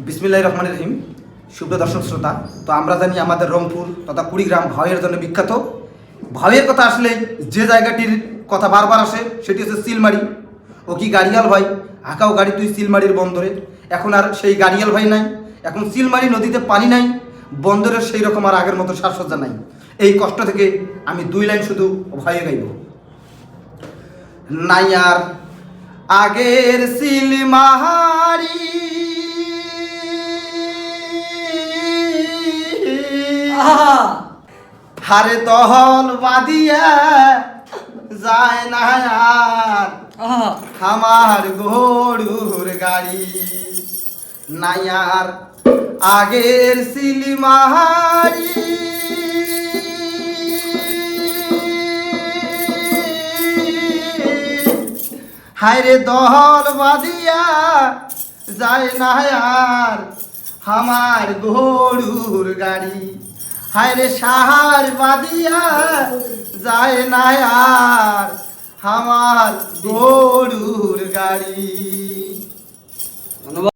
বিসমিল্লাহির রহমানির রহিম। সুপ্রিয় দর্শক শ্রোতা, তো আমরা জানি আমাদের রংপুর তথা কুড়িগ্রাম ভাওয়ের জন্য বিখ্যাত। ভাওয়ের কথা আসলে যে জায়গাটির কথা বারবার আসে সেটি হচ্ছে সিলমারি। ও কি গাড়িয়াল ভাই, হাঁকাও গাড়ি তুই সিলমারির বন্দরে। এখন আর সেই গাড়িয়াল ভাই নাই, এখন সিলমারি নদীতে পানি নাই, বন্দরের সেই রকম আর আগের মতো সাজসজ্জা নাই। এই কষ্ট থেকে আমি 2 লাইন শুধু ভয়ে গাইব। নাই আর আগের সিলমারি, হারে তহল বাদিয়া যায় না আর আমার গরুর গাড়ি। নাই আর আগের সিলমারি, হায়রে দহল বাদিয়া যায় না আর আমার গরুর গাড়ি। হায়রে সাহার বাদিয়া যায় না আর আমার গরুর গাড়ি।